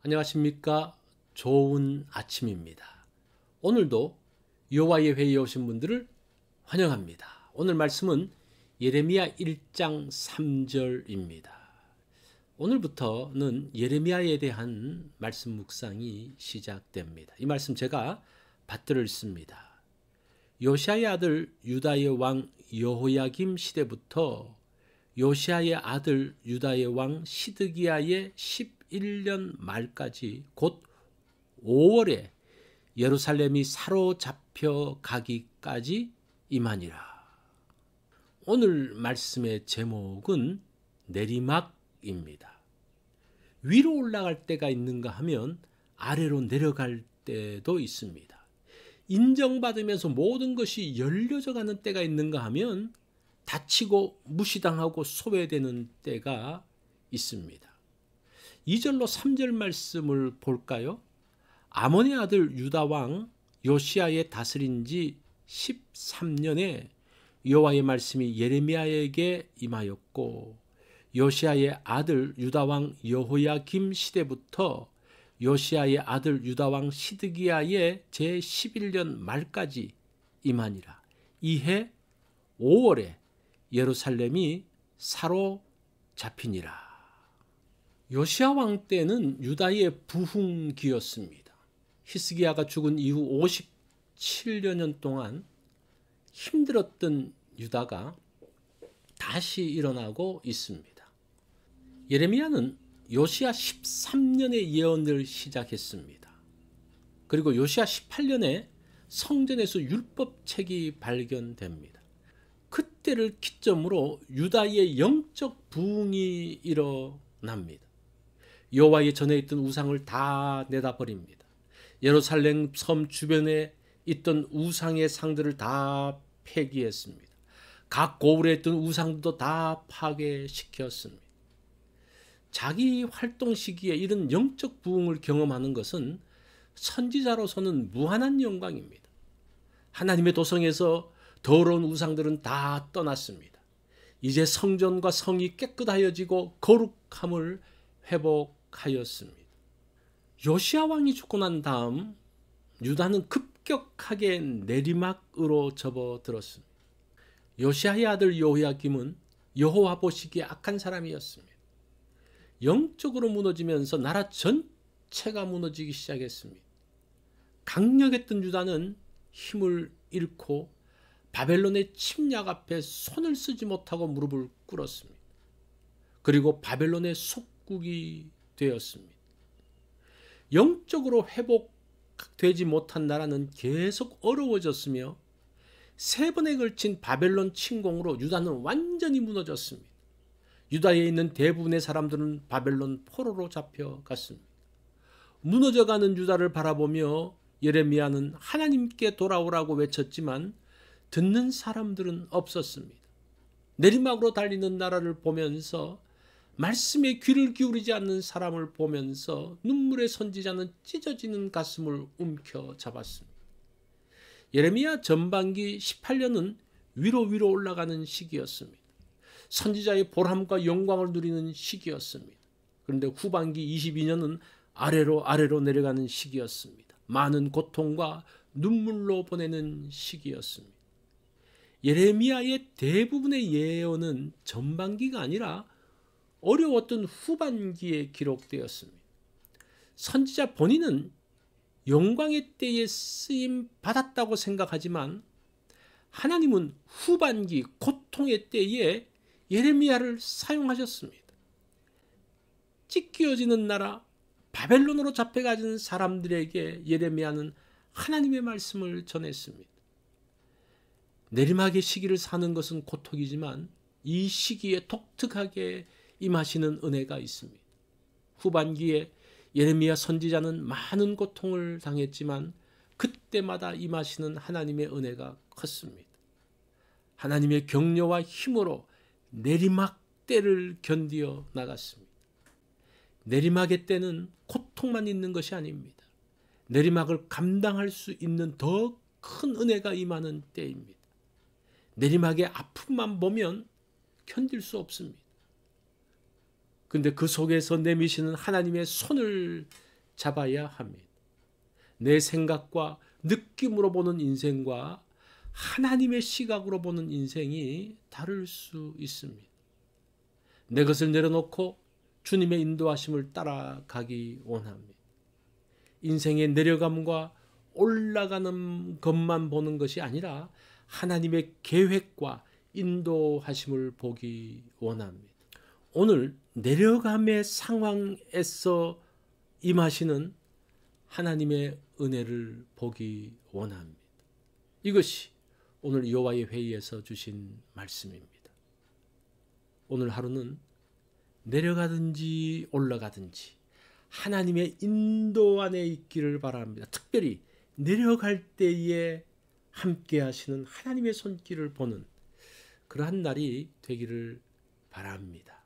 안녕하십니까? 좋은 아침입니다. 오늘도 여호와의 회의에 오신 분들을 환영합니다. 오늘 말씀은 예레미야 1장 3절입니다. 오늘부터는 예레미야에 대한 말씀 묵상이 시작됩니다. 이 말씀 제가 받들어 읽습니다. 요시아의 아들 유다의 왕 여호야김 시대부터 요시아의 아들 유다의 왕 시드기야의 11년 말까지 곧 5월에 예루살렘이 사로잡혀 가기까지 임하니라. 오늘 말씀의 제목은 내리막입니다. 위로 올라갈 때가 있는가 하면 아래로 내려갈 때도 있습니다. 인정받으면서 모든 것이 열려져 가는 때가 있는가 하면 다치고 무시당하고 소외되는 때가 있습니다. 2절로 3절 말씀을 볼까요? 아몬의 아들 유다 왕 요시아의 다스린 지 13년에 여호와의 말씀이 예레미야에게 임하였고, 요시아의 아들 유다 왕 여호야김 시대부터 요시아의 아들 유다 왕 시드기야의 제11년 말까지 임하니라. 이해 5월에 예루살렘이 사로잡히니라. 요시아 왕 때는 유다의 부흥기였습니다. 히스기야가 죽은 이후 57여 년 동안 힘들었던 유다가 다시 일어나고 있습니다. 예레미야는 요시아 13년의 예언을 시작했습니다. 그리고 요시아 18년에 성전에서 율법책이 발견됩니다. 그때를 기점으로 유다의 영적 부흥이 일어납니다. 여호와의 전에 있던 우상을 다 내다버립니다. 예루살렘 섬 주변에 있던 우상의 상들을 다 폐기했습니다. 각 고을에 있던 우상도 다 파괴시켰습니다. 자기 활동 시기에 이런 영적 부흥을 경험하는 것은 선지자로서는 무한한 영광입니다. 하나님의 도성에서 더러운 우상들은 다 떠났습니다. 이제 성전과 성이 깨끗하여지고 거룩함을 회복하였습니다. 요시아 왕이 죽고 난 다음 유다는 급격하게 내리막으로 접어들었습니다. 요시아의 아들 여호야김은 여호와 보시기에 악한 사람이었습니다. 영적으로 무너지면서 나라 전체가 무너지기 시작했습니다. 강력했던 유다는 힘을 잃고 바벨론의 침략 앞에 손을 쓰지 못하고 무릎을 꿇었습니다. 그리고 바벨론의 속국이 되었습니다. 영적으로 회복되지 못한 나라는 계속 어려워졌으며 3번에 걸친 바벨론 침공으로 유다는 완전히 무너졌습니다. 유다에 있는 대부분의 사람들은 바벨론 포로로 잡혀갔습니다. 무너져가는 유다를 바라보며 예레미야는 하나님께 돌아오라고 외쳤지만 듣는 사람들은 없었습니다. 내리막으로 달리는 나라를 보면서 말씀에 귀를 기울이지 않는 사람을 보면서 눈물의 선지자는 찢어지는 가슴을 움켜잡았습니다. 예레미야 전반기 18년은 위로 올라가는 시기였습니다. 선지자의 보람과 영광을 누리는 시기였습니다. 그런데 후반기 22년은 아래로 내려가는 시기였습니다. 많은 고통과 눈물로 보내는 시기였습니다. 예레미야의 대부분의 예언은 전반기가 아니라 어려웠던 후반기에 기록되었습니다. 선지자 본인은 영광의 때에 쓰임 받았다고 생각하지만 하나님은 후반기 고통의 때에 예레미야를 사용하셨습니다. 찢겨지는 나라 바벨론으로 잡혀가진 사람들에게 예레미야는 하나님의 말씀을 전했습니다. 내리막의 시기를 사는 것은 고통이지만 이 시기에 독특하게 임하시는 은혜가 있습니다. 후반기에 예레미야 선지자는 많은 고통을 당했지만 그때마다 임하시는 하나님의 은혜가 컸습니다. 하나님의 격려와 힘으로 내리막 때를 견디어 나갔습니다. 내리막의 때는 고통만 있는 것이 아닙니다. 내리막을 감당할 수 있는 더 큰 은혜가 임하는 때입니다. 내리막의 아픔만 보면 견딜 수 없습니다. 근데 그 속에서 내미시는 하나님의 손을 잡아야 합니다. 내 생각과 느낌으로 보는 인생과 하나님의 시각으로 보는 인생이 다를 수 있습니다. 내 것을 내려놓고 주님의 인도하심을 따라가기 원합니다. 인생의 내려감과 올라가는 것만 보는 것이 아니라 하나님의 계획과 인도하심을 보기 원합니다. 오늘 내려감의 상황에서 임하시는 하나님의 은혜를 보기 원합니다. 이것이 오늘 여호와의 회의에서 주신 말씀입니다. 오늘 하루는 내려가든지 올라가든지 하나님의 인도 안에 있기를 바랍니다. 특별히 내려갈 때에 함께 하시는 하나님의 손길을 보는 그러한 날이 되기를 바랍니다.